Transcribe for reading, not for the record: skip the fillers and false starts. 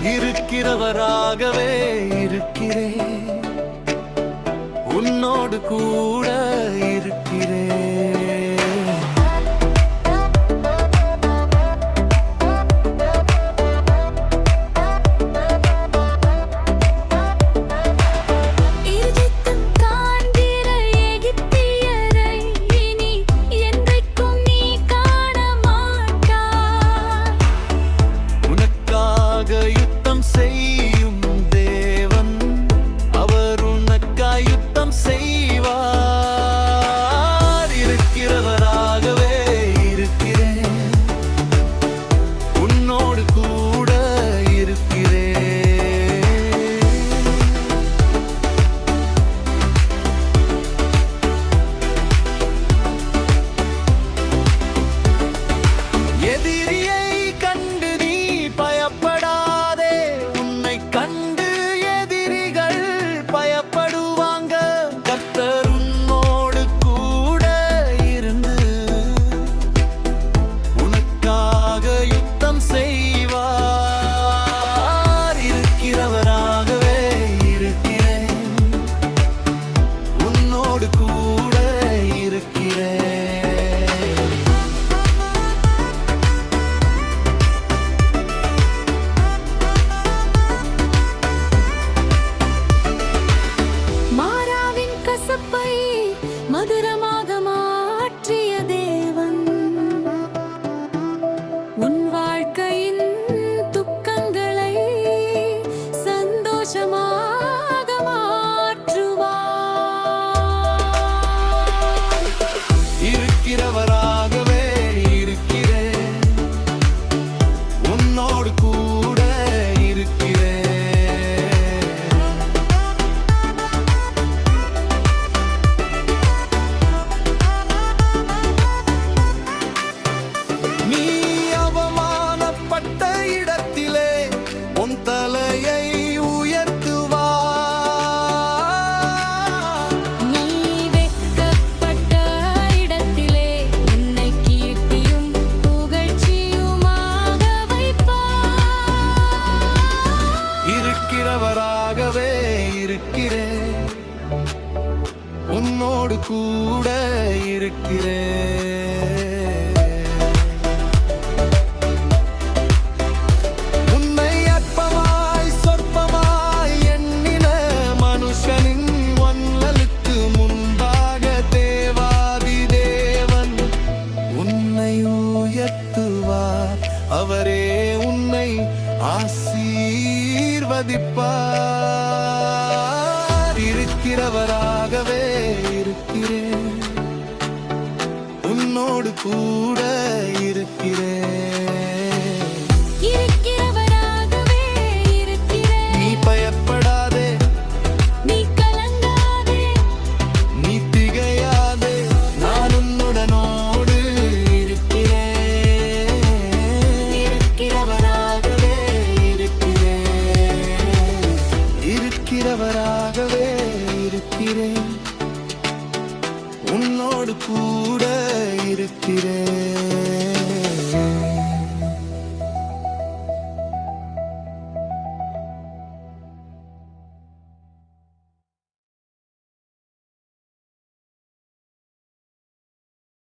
இருக்கிறவராகவே இருக்கிறேன், உன்னோடு கூட இருக்கிறேன். மதுரமாக மாற்றிய தேவன், உன் வாழ்க்கையின் துக்கங்களை சந்தோஷமாக மாற்றுவார். இருக்கிறவராகவே இருக்கிறேன், உன்னோடு கூட இருக்கிறேன். இருக்கிறவராகவே இருக்கிறேன், உன்னோடு கூட இருக்கிறேன். உன்னை அற்பமாய் சொற்பமாய் எண்ணின மனுஷனின் வல்லலுக்கு முன்பாக தேவாதி தேவன் உன்னை உயர்த்துவார். அவரே உன்னை ஆசீர்வதிப்பார். இருக்கிறவராகவே இருக்கிறேன், உன்னோடு கூட இருக்கிறேன். இருக்கிறவராகவே இருக்கிறேன், நீ பயப்படாதே, நீ கலங்காதே, நீ திகையாதே, நான் உன்னுடனோடு இருக்கிறேன். இருக்கிறவராகவே இருக்கிறவராகவே இருக்கிறேன், உன்னோடு கூட இருக்கிறேன்.